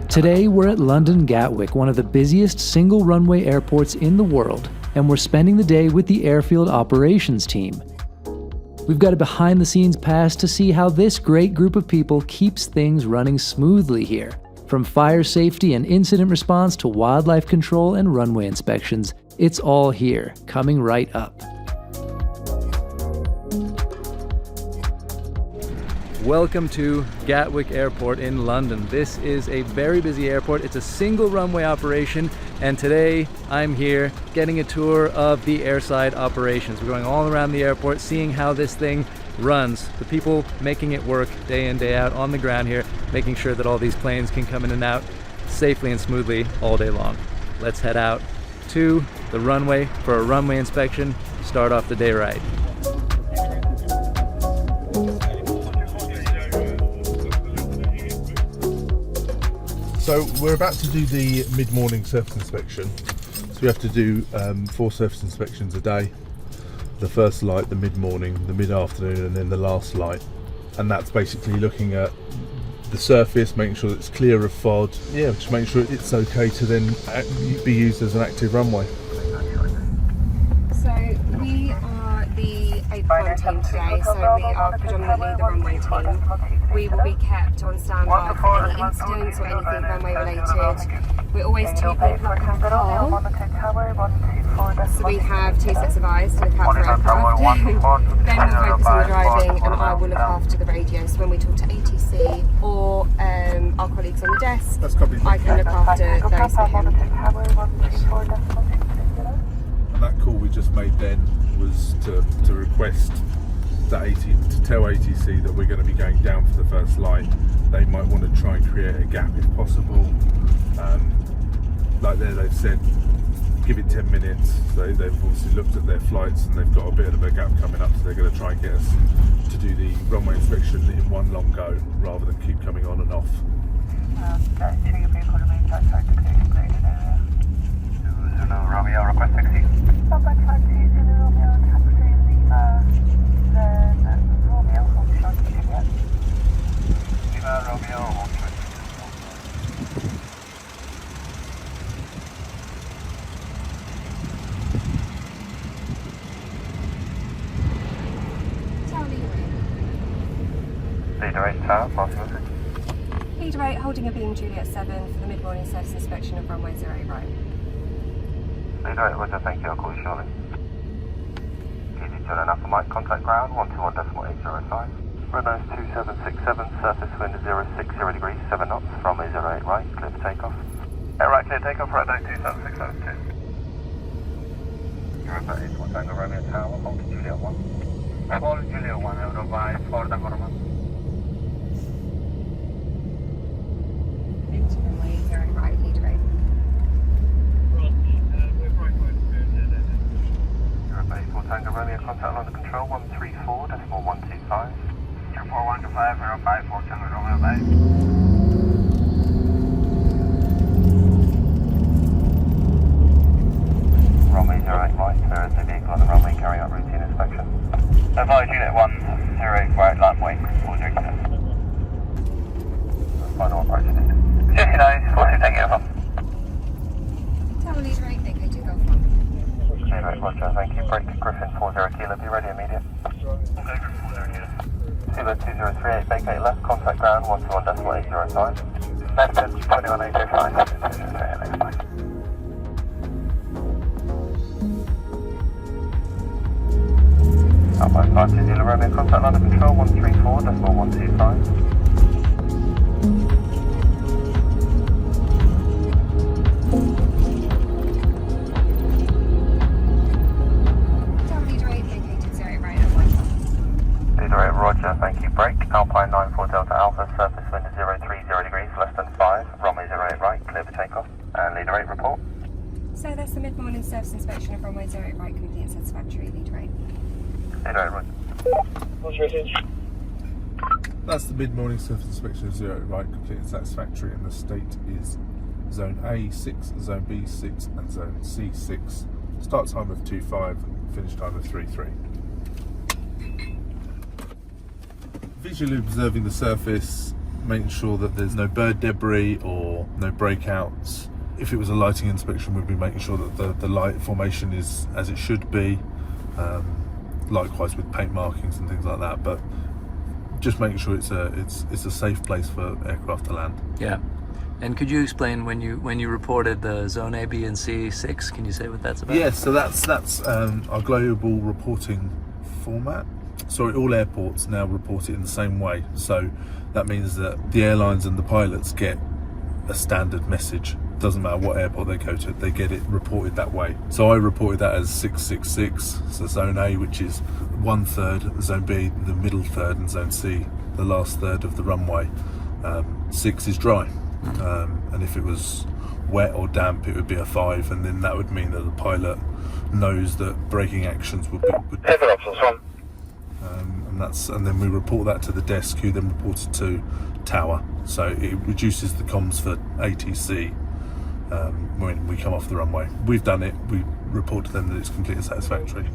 Today we're at London Gatwick, one of the busiest single runway airports in the world, and we're spending the day with the Airfield Operations team. We've got a behind-the-scenes pass to see how this great group of people keeps things running smoothly here. From fire safety and incident response to wildlife control and runway inspections, it's all here, coming right up. Welcome to Gatwick Airport in London. This is a very busy airport. It's a single runway operation, and today I'm here getting a tour of the AIRSIDE operations. We're going all around the airport, seeing how this thing runs. The people making it work day in, day out on the ground here, making sure that all these planes can come in and out safely and smoothly all day long. Let's head out to the runway for a runway inspection, start off the day right. So we're about to do the mid-morning surface inspection. So we have to do 4 surface inspections a day. The first light, the mid-morning, the mid-afternoon, and then the last light. And that's basically looking at the surface, making sure that it's clear of FOD. Yeah, just make sure it's okay to then be used as an active runway. So we are the 8th team today, so we are predominantly the runway team. We will be kept on standby for any incidents or anything runway related. We're always 2 people at control, so we have 2 sets of eyes to look out for aircraft. Then we'll focus on the driving, and I will look after the radio. So when we talk to ATC or our colleagues on the desk, I can look after those for him. And that call we just made then was to request to tell ATC that we're going to be going down for the first light. They might want to try and create a gap if possible. Like they've said, give it 10 minutes. So they've obviously looked at their flights and they've got a bit of a gap coming up, so they're going to try and get us to do the runway inspection in one long go rather than keep coming on and off. Romeo, request 60. Leader 8 tower, passing message. Leader 8 holding a beam Juliet 7 for the mid-morning surface inspection of runway 08 right. Leader 8, Roger, thank you, I'll call you shortly. TG2 and Alpha Mike, contact ground 121.805. Renault 2767, surface wind 060 degrees, 7 knots, runway 08 right, clear for takeoff. Right, clear takeoff, Renault 2767. Renault 8, Tango Romeo Tower, hold Juliet 1. Hold Juliet 1, Euro 4 Tango Romeo. Into runway 08 right, leader 8. Euro 8, Tango Romeo, contact London Control 134.125. 4125, 054, Tango Romeo, bye. Runway 08 right, there is a vehicle on the runway carrying out routine inspection. Advise Unit 1, 08 right, line wing, 40. Final approach distance. 59, 40, taking over. Tower leader 8, vacated Golf 1. Leader 8, Roger, thank you. Break Griffin 40 Kilo, be ready immediate. Okay, Griffin 40 Kilo. Kilo 2038, vacate left, contact ground 121.805. Left edge 21.805. Next flight. Alpine 520 Romeo, contact London Control 134.125. Roger, thank you. Break. Alpine 94 Delta Alpha, surface wind 030 degrees, less than 5. Runway 08 right, clear for takeoff. And leader 8 report. So that's the mid-morning surface inspection of runway 08 right, complete and satisfactory, leader 8. Leader 8 right. That's the mid-morning surface inspection of 08 right, complete and satisfactory, and the state is Zone A 6, Zone B 6, and Zone C 6. Start time of 2.5, finish time of 3.3. Visually observing the surface, making sure that there's no bird debris or no breakouts. If it was a lighting inspection, we'd be making sure that the light formation is as it should be. Likewise with paint markings and things like that, but just making sure it's a safe place for aircraft to land. Yeah. And could you explain when you reported the Zone A, B, and C 6? Can you say what that's about? Yeah, so that's our global reporting format. Sorry, all airports now report it in the same way. So that means that the airlines and the pilots get a standard message. Doesn't matter what airport they go to, they get it reported that way. So I reported that as 666, so Zone A, which is 1/3, Zone B, the middle third, and Zone C, the last third of the runway. 6 is dry, and if it was wet or damp, it would be a 5, and then that would mean that the pilot knows that braking actions would be. And then we report that to the desk, who then reports it to tower. So it reduces the comms for ATC when we come off the runway. We've done it. We report to them that it's completely satisfactory.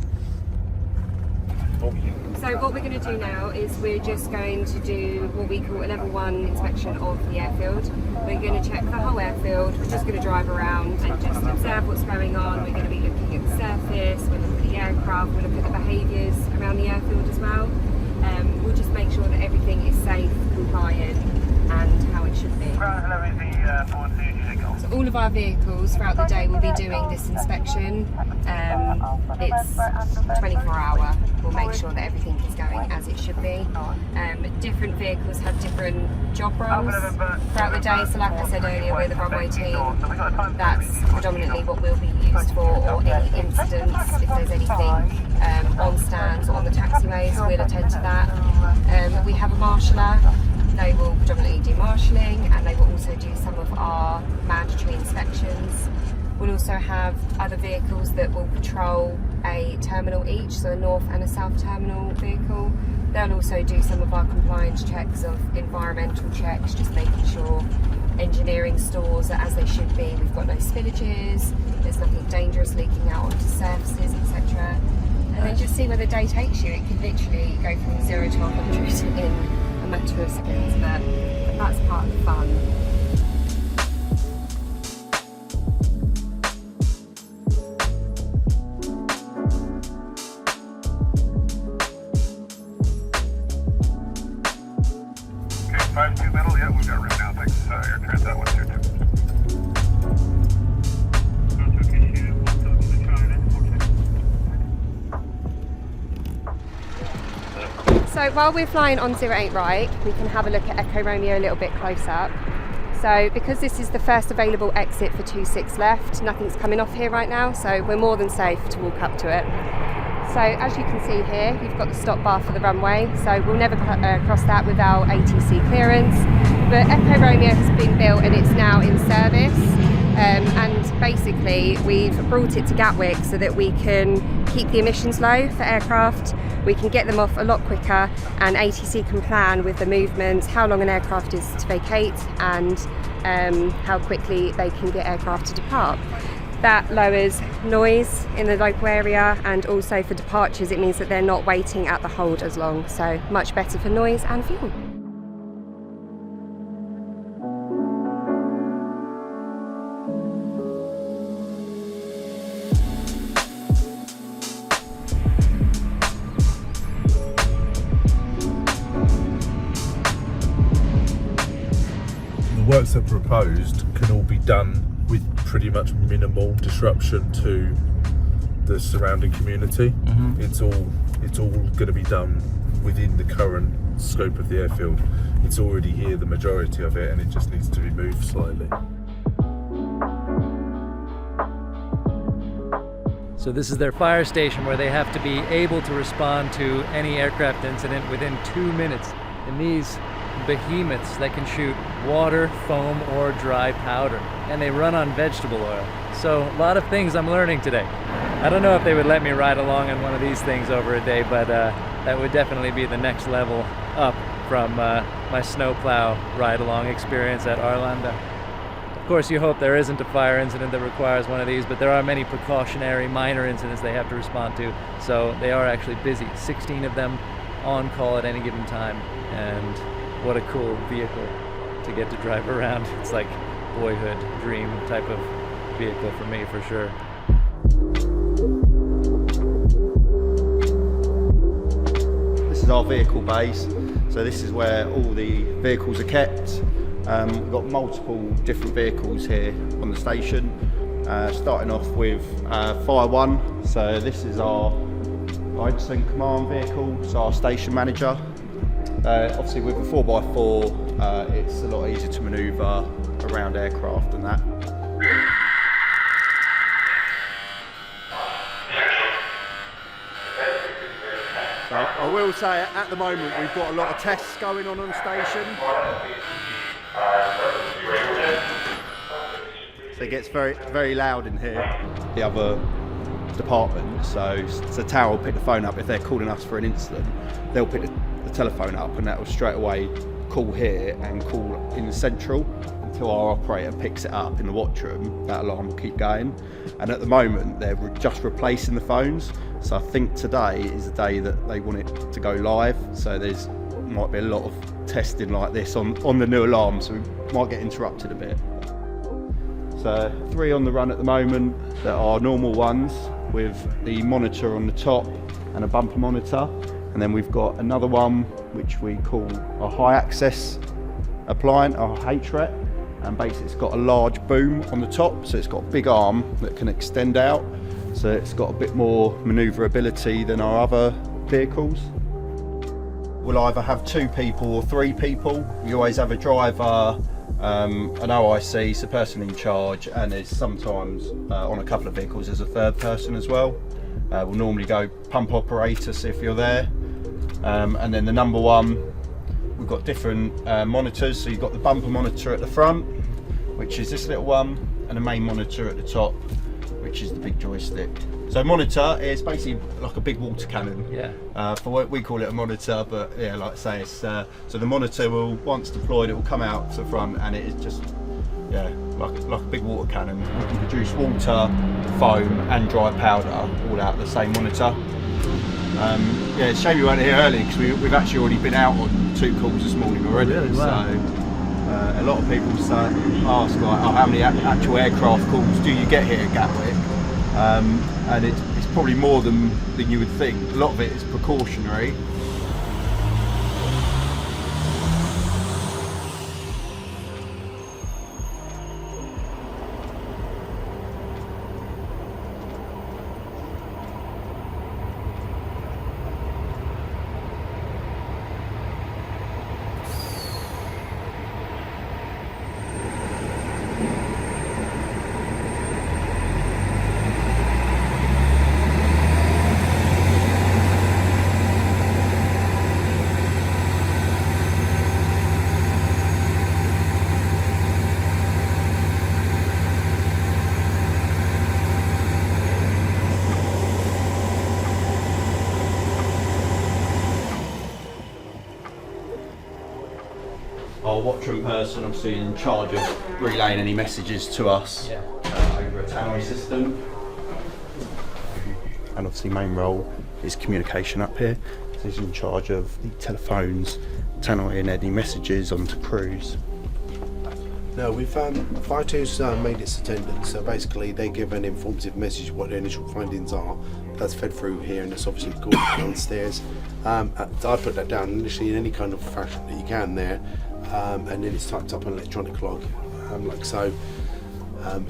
So what we're going to do now is we're just going to do what we call a level 1 inspection of the airfield. We're going to check the whole airfield. We're just going to drive around and just observe what's going on. We're going to be looking at the surface, we'll look at the aircraft, we'll look at the behaviours around the airfield as well. We'll just make sure that everything is safe, compliant, and how it should be. So all of our vehicles throughout the day will be doing this inspection. It's 24-hour. We'll make sure that everything is going as it should be. Different vehicles have different job roles throughout the day. So like I said earlier, we're the runway team. That's predominantly what we'll be used for, or any incidents. If there's anything on stands or on the taxiways, we'll attend to that. We have a marshaller. They will predominantly do marshalling, and they will also do some of our mandatory inspections. We'll also have other vehicles that will patrol a terminal each, so a north and a south terminal vehicle. They'll also do some of our compliance checks of environmental checks, just making sure engineering stores are as they should be. We've got no spillages, there's nothing dangerous leaking out onto surfaces, etc. And then just see where the day takes you. It can literally go from 0 to 100 in a matter of seconds, but that's part of the fun. Okay, 5-2 middle, yeah, we've got a room now, thanks. Air Transat 122. So while we're flying on 08 right, we can have a look at Echo Romeo a little bit close up. So because this is the first available exit for 26 left, nothing's coming off here right now, so we're more than safe to walk up to it. So as you can see here, you've got the stop bar for the runway, so we'll never cross that without ATC clearance. But Echo Romeo has been built and it's now in service. And basically we've brought it to Gatwick so that we can keep the emissions low for aircraft. We can get them off a lot quicker, and ATC can plan with the movements, how long an aircraft is to vacate, and how quickly they can get aircraft to depart. That lowers noise in the local area, and also for departures it means that they're not waiting at the hold as long, so much better for noise and fuel. The works that are proposed can all be done with pretty much minimal disruption to the surrounding community. Mm-hmm. It's all going to be done within the current scope of the airfield. It's already here, the majority of it, and it just needs to be moved slightly. So this is their fire station where they have to be able to respond to any aircraft incident within 2 minutes. And these behemoths that can shoot water, foam, or dry powder. And they run on vegetable oil. So a lot of things I'm learning today. I don't know if they would let me ride along on one of these things over a day, but that would definitely be the next level up from my snowplow ride-along experience at Arlanda. Of course, you hope there isn't a fire incident that requires one of these, but there are many precautionary minor incidents they have to respond to, so they are actually busy. 16 of them on call at any given time, and what a cool vehicle to get to drive around. It's like boyhood dream type of vehicle for me, for sure. This is our vehicle base, so this is where all the vehicles are kept. We've got multiple different vehicles here on the station, starting off with Fire 1. So this is our Incident Command vehicle, so our station manager. Obviously with the 4x4 it's a lot easier to manoeuvre around aircraft and that. So I will say at the moment we've got a lot of tests going on station. So it gets very loud in here. The other department, so Tower will pick the phone up if they're calling us for an incident. They'll pick the telephone up and that will straight away call here and call in the central until our operator picks it up in the watch room. That alarm will keep going. And at the moment they're just replacing the phones. So I think today is the day that they want it to go live. So might be a lot of testing like this on the new alarm, so we might get interrupted a bit. So 3 on the run at the moment that are normal ones with the monitor on the top and a bumper monitor, and then we've got another one which we call a high access appliance, our HREP, and basically it's got a large boom on the top, so it's got a big arm that can extend out, so it's got a bit more manoeuvrability than our other vehicles. We'll either have 2 people or 3 people. We always have a driver, an OIC, so person in charge, and there's sometimes on a couple of vehicles there's a 3rd person as well. We'll normally go pump operator, so if you're there. And then the number 1, we've got different monitors, so you've got the bumper monitor at the front, which is this little one, and the main monitor at the top, which is the big joystick. So monitor is basically like a big water cannon. Yeah. For what we call it a monitor, but yeah, like I say, it's so the monitor will, once deployed, it will come out to the front, and it is just like a big water cannon. We can produce water, foam, and dry powder all out of the same monitor. Yeah, it's a shame you weren't here early because we've actually already been out on 2 calls this morning already. Really? Wow. So a lot of people ask like, oh, how many actual aircraft calls do you get here at Gatwick? And it's probably more than you would think. A lot of it is precautionary. Our watchroom person obviously in charge of relaying any messages to us over a tannoy system. And obviously main role is communication up here. So he's in charge of the telephones, tannoy and any messages onto crews. No, we've Fire 2's made its attendance, so basically they give an informative message of what their initial findings are. That's fed through here and that's obviously called downstairs. I put that down initially in any kind of fashion that you can there, and then it's typed up on an electronic log, like so.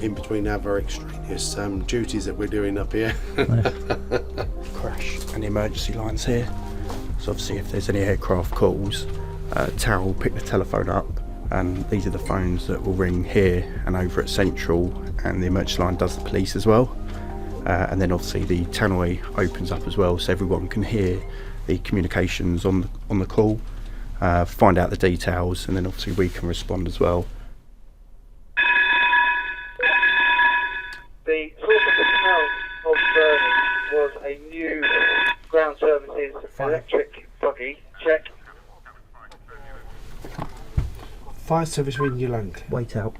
In between our very extraneous duties that we're doing up here. Crash and emergency lines here. So obviously if there's any aircraft calls, Tara will pick the telephone up, and these are the phones that will ring here and over at Central, and the emergency line does the police as well. And then obviously the tannoy opens up as well, so everyone can hear the communications on the call, find out the details, and then obviously we can respond as well. The source of the smell of burning was a new ground services electric buggy. Check. Fire service reading your link. Wait out.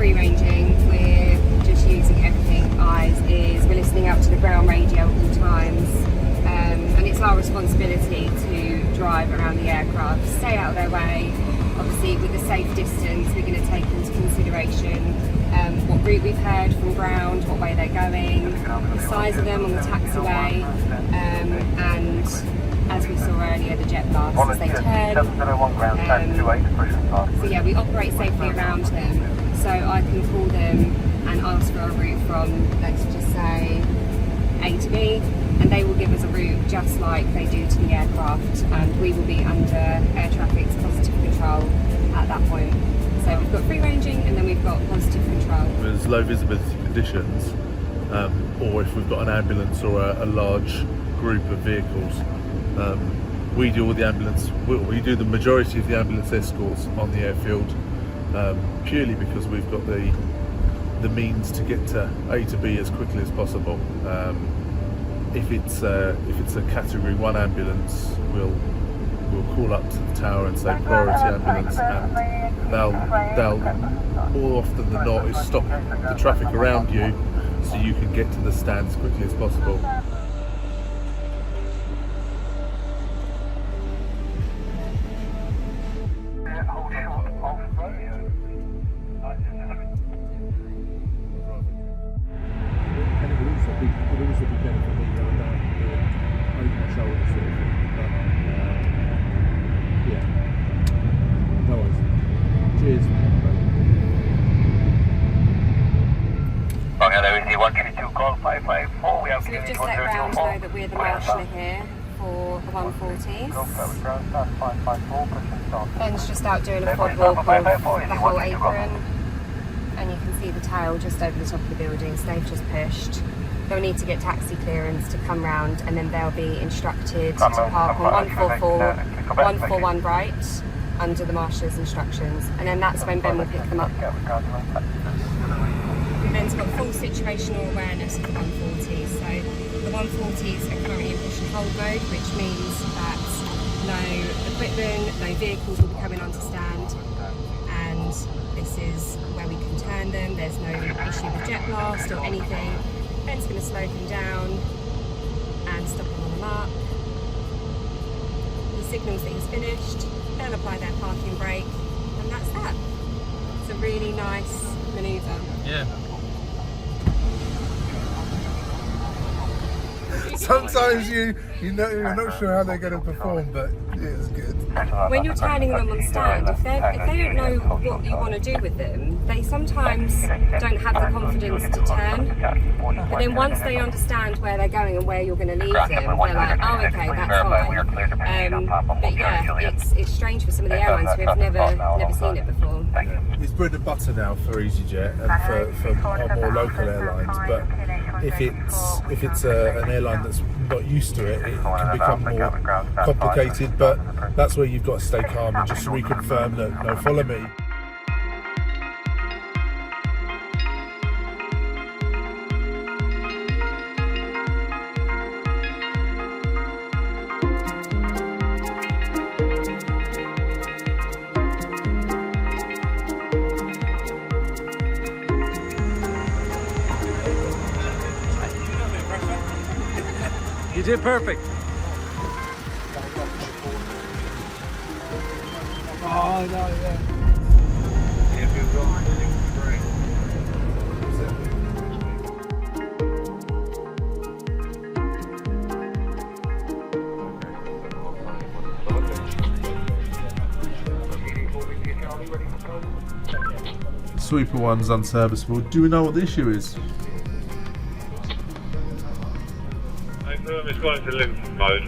free ranging, we're just using everything eyes, ears, we're listening out to the ground radio at all times, and it's our responsibility to drive around the aircraft, stay out of their way. Obviously with the safe distance we're going to take into consideration what route we've heard from ground, what way they're going, the size of them on the taxiway, and as we saw earlier, the jet blast as they turn. So yeah, we operate safely around them. So I can call them and ask for a route from, let's just say, A to B, and they will give us a route just like they do to the aircraft, and we will be under air traffic's positive control at that point. So we've got free ranging and then we've got positive control. There's low visibility conditions, or if we've got an ambulance or a large group of vehicles, we deal with the ambulance. We do the majority of the ambulance escorts on the airfield, purely because we've got the means to get to A to B as quickly as possible. If it's a category 1 ambulance, we'll call up to the tower and say priority ambulance, and they'll more often than not is stop the traffic around you so you can get to the stand as quickly as possible. So we've just let ground know that we're the marshaller here for the 140s. Ben's just out doing a quad walk of the whole apron, and you can see the tail just over the top of the building, so they've just pushed. They'll need to get taxi clearance to come round, and then they'll be instructed to park on 141 right under the marshaller's instructions, and then that's when Ben will pick them up. Ben's got full situational awareness of the 140s, so the 140s are currently in push and hold mode, which means that no equipment, no vehicles will be coming onto stand, and this is where we can turn them. There's no issue with jet blast or anything. Ben's going to slow them down and stop them on the mark. He signals that he's finished, they'll apply their parking brake, and that's that. It's a really nice manoeuvre. Yeah. Sometimes you're not sure how they're going to perform, but it's good. When you're turning them on stand, if they don't know what you want to do with them, they sometimes don't have the confidence to turn. But then once they understand where they're going and where you're going to leave them, they're like, oh, okay, that's fine. But yeah, it's strange for some of the airlines who have never seen it before. It's bread and butter now for EasyJet and for our more local airlines, but if it's an airline that's not used to it, it can become more complicated, but that's where you've got to stay calm and just reconfirm that, no, follow me. You did perfect. Oh, no, yeah. Sweeper one's unserviceable. Do we know what the issue is? It's going to live mode.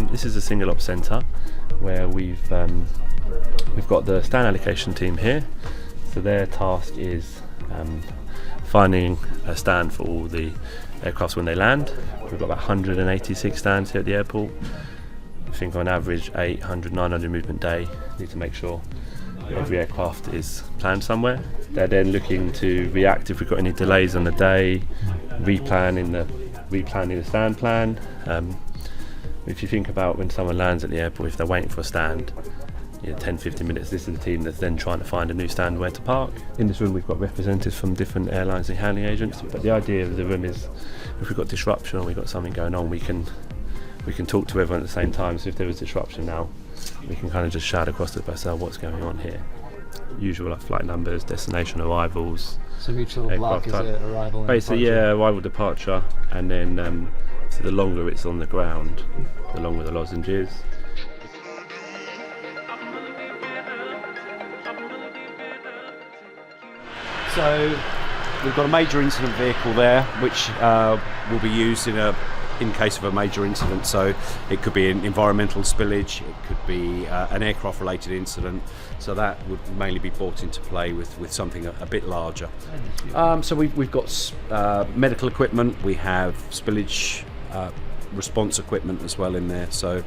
This is a single op centre where we've got the stand allocation team here. So their task is finding a stand for all the aircrafts when they land. We've got about 186 stands here at the airport. I think on average 800, 900 movement day. Need to make sure every aircraft is planned somewhere. They're then looking to react if we've got any delays on the day, replanning the stand plan. If you think about when someone lands at the airport, if they're waiting for a stand, 10-15 minutes. This is the team that's then trying to find a new stand where to park. In this room we've got representatives from different airlines and handling agents, but the idea of the room is if we've got disruption or we've got something going on, we can talk to everyone at the same time. So if there is disruption now, we can kind of just shout across the vessel what's going on here. Usual like flight numbers, destination arrivals. So each little block is an arrival and basically, departure. yeah, arrival, departure, and then so the longer it's on the ground, the longer the lozenge is. So we've got a major incident vehicle there, which will be used in case of a major incident. So it could be an environmental spillage, it could be an aircraft related incident. So that would mainly be brought into play with something a bit larger. So we've got medical equipment, we have spillage response equipment as well in there. So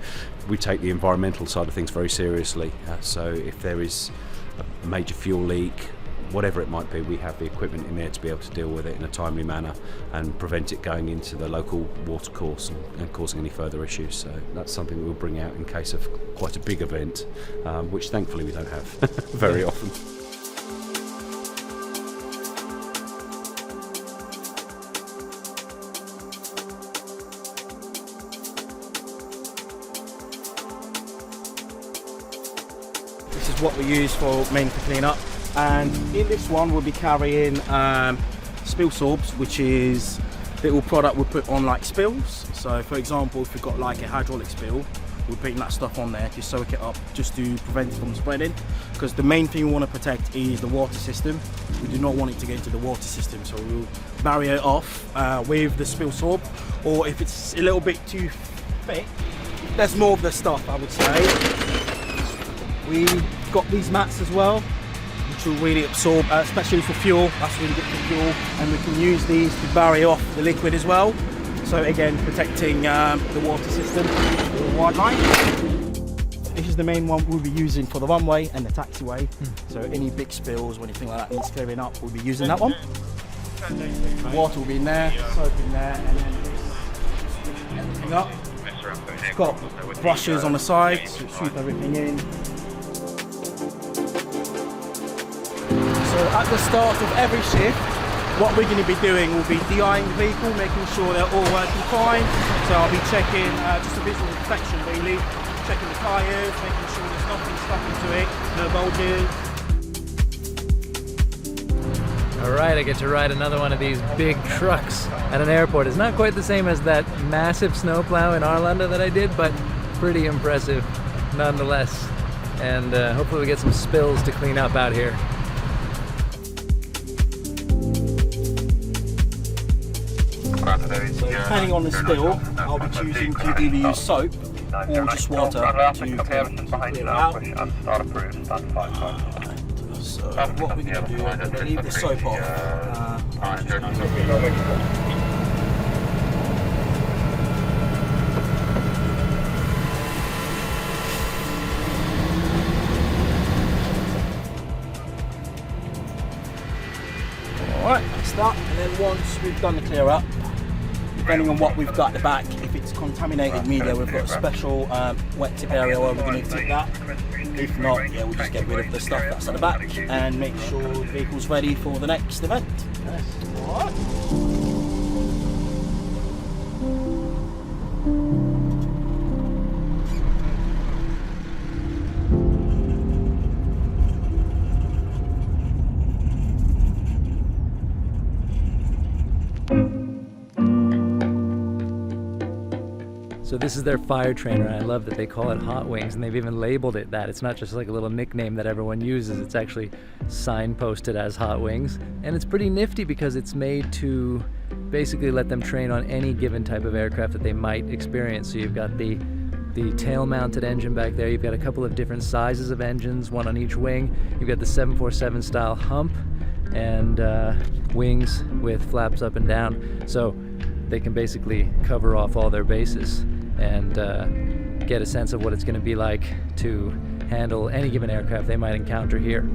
we take the environmental side of things very seriously. So if there is a major fuel leak, whatever it might be, we have the equipment in there to be able to deal with it in a timely manner and prevent it going into the local watercourse and causing any further issues. So that's something we'll bring out in case of quite a big event, which thankfully we don't have very often. This is what we use mainly for clean up. And in this one we'll be carrying spill sorbs, which is little product we put on like spills. So for example, if we've got like a hydraulic spill, we're putting that stuff on there to soak it up, just to prevent it from spreading, because the main thing we want to protect is the water system. We do not want it to get into the water system, so we'll barrier it off with the spill sorb, or if it's a little bit too thick, there's more of the stuff, I would say. We've got these mats as well, which will really absorb, especially for fuel. That's really good for fuel, and we can use these to barrier off the liquid as well. So again, protecting the water system, the wide line. This is the main one we'll be using for the runway and the taxiway. So any big spills or anything like that needs clearing up, we'll be using that one. The water will be in there, soap in there, and then everything up. It's got brushes on the side to sweep everything in. So at the start of every shift, what we're going to be doing will be DIing the vehicle, making sure they're all working fine. So I'll be checking just a visual inspection really, checking the tyres, making sure there's nothing stuck into it, no bulges. Alright, I get to ride another one of these big trucks at an airport. It's not quite the same as that massive snowplow in Arlanda that I did, but pretty impressive nonetheless. And hopefully we get some spills to clean up out here. So depending on the spill, I'll be choosing to either use soap or just water to clear it out. So what we're going to do, I'm going to leave the soap off. Alright, that's that. And then once we've done the clear up, depending on what we've got at the back, if it's contaminated media, we've got a special wet tip area where we're going to tip that. If not, yeah, we'll just get rid of the stuff that's at the back and make sure the vehicle's ready for the next event. Alright. So this is their fire trainer, and I love that they call it Hot Wings, and they've even labeled it that. It's not just like a little nickname that everyone uses, it's actually signposted as Hot Wings. And it's pretty nifty because it's made to basically let them train on any given type of aircraft that they might experience. So you've got the tail-mounted engine back there, you've got a couple of different sizes of engines, one on each wing. You've got the 747 style hump and wings with flaps up and down. So they can basically cover off all their bases and get a sense of what it's going to be like to handle any given aircraft they might encounter here.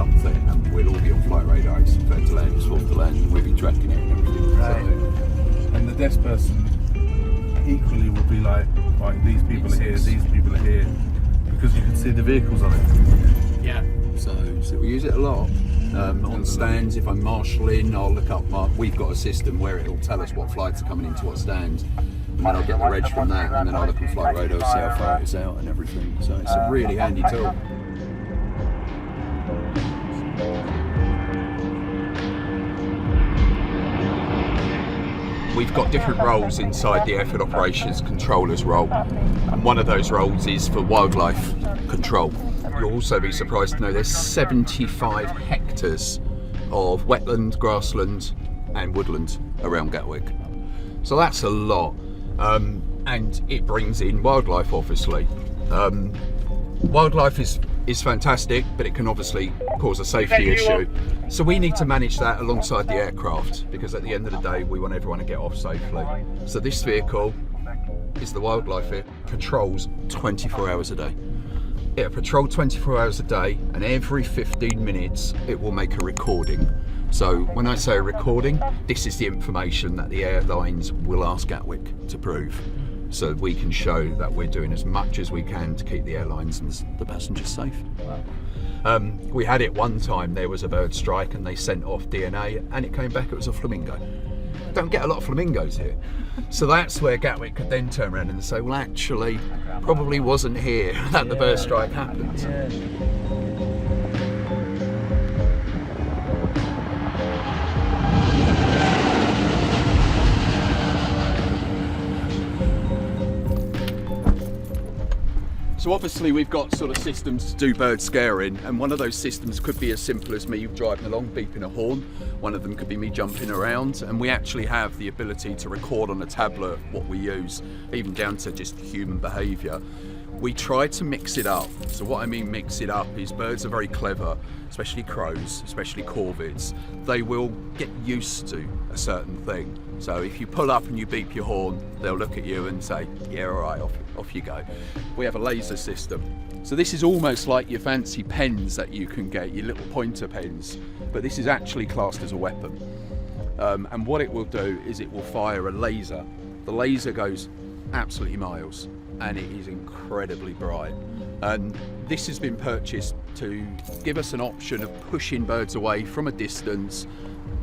something, and we'll all be on flight radar. It's third to land, it's fourth to land, and we'll be tracking it and everything. Right. And the desk person equally will be like, right, these people are here, these people are here, because you can see the vehicles on it. Yeah. So we use it a lot. On stands, if I'm marshalling, I'll look up we've got a system where it'll tell us what flights are coming into what stand, and then I'll get the reg from that, and then I'll look on flight radar, see how far it is out and everything. So it's a really handy tool. We've got different roles inside the Airfield Operations controller's role, and one of those roles is for wildlife control. You'll also be surprised to know there's 75 hectares of wetland, grassland and woodland around Gatwick. So that's a lot, and it brings in wildlife, obviously. Wildlife is fantastic, but it can obviously cause a safety issue. So we need to manage that alongside the aircraft, because at the end of the day we want everyone to get off safely. So this vehicle is the wildlife. It patrols 24 hours a day. It'll patrol 24 hours a day, and every 15 minutes it will make a recording. So when I say a recording, this is the information that the airlines will ask Gatwick to prove, so we can show that we're doing as much as we can to keep the airlines and the passengers safe. We had it one time, there was a bird strike and they sent off DNA and it came back, it was a flamingo. Don't get a lot of flamingos here. So that's where Gatwick could then turn around and say, well actually, probably wasn't here that the bird strike happened. So obviously we've got sort of systems to do bird scaring, and one of those systems could be as simple as me driving along beeping a horn. One of them could be me jumping around, and we actually have the ability to record on a tablet what we use, even down to just human behaviour. We try to mix it up. So what I mean mix it up is birds are very clever, especially crows, especially corvids. They will get used to a certain thing. So if you pull up and you beep your horn, they'll look at you and say, yeah, all right, off you go. We have a laser system. So this is almost like your fancy pens that you can get, your little pointer pens, but this is actually classed as a weapon. And what it will do is it will fire a laser. The laser goes absolutely miles, and it is incredibly bright. And this has been purchased to give us an option of pushing birds away from a distance,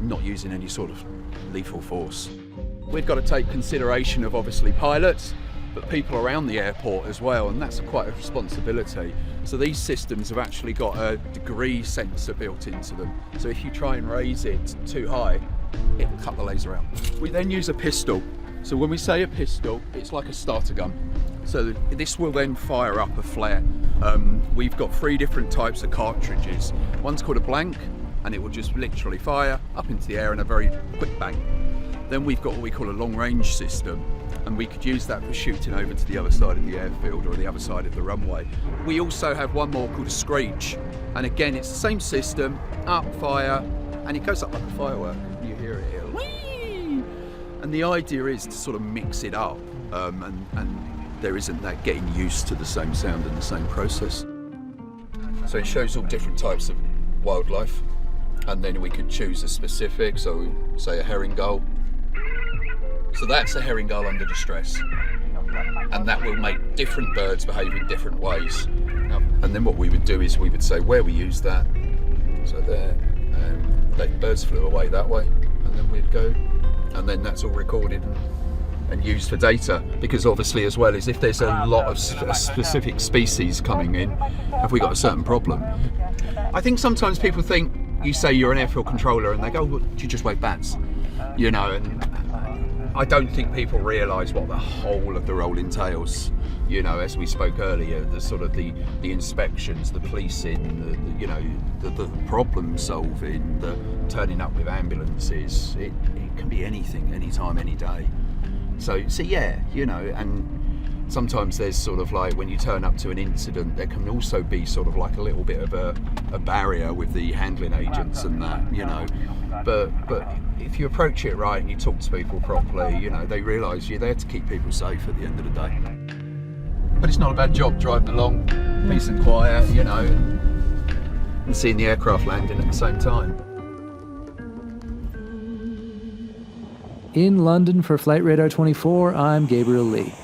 not using any sort of lethal force. We've got to take consideration of obviously pilots, but people around the airport as well, and that's quite a responsibility. So these systems have actually got a degree sensor built into them. So if you try and raise it too high, it'll cut the laser out. We then use a pistol. So when we say a pistol, it's like a starter gun. So this will then fire up a flare. We've got 3 different types of cartridges. One's called a blank, and it will just literally fire up into the air in a very quick bang. Then we've got what we call a long range system, and we could use that for shooting over to the other side of the airfield or the other side of the runway. We also have one more called a screech, and again it's the same system, up, fire, and it goes up like a firework. You hear it here, whee! And the idea is to sort of mix it up, and there isn't that getting used to the same sound and the same process. So it shows all different types of wildlife, and then we could choose a specific, so say a herring gull. So that's a herring gull under distress, and that will make different birds behave in different ways. And then what we would do is we would say where we use that. So there, the birds flew away that way, and then we'd go, and then that's all recorded and used for data, because obviously as well as if there's a lot of specific species coming in, have we got a certain problem? I think sometimes people think, you say you're an airfield controller and they go, well, do you just wave bats? You know, and I don't think people realise what the whole of the role entails. You know, as we spoke earlier, the sort of the inspections, the policing, the problem solving, the turning up with ambulances. It can be anything, anytime, any day. So yeah, you know, and sometimes there's sort of like when you turn up to an incident, there can also be sort of like a little bit of a barrier with the handling agents and that, you know. But if you approach it right and you talk to people properly, you know, they realise you're there to keep people safe at the end of the day. But it's not a bad job driving along, peace and quiet, you know. and seeing the aircraft landing at the same time. In London for Flight Radar 24, I'm Gabriel Lee.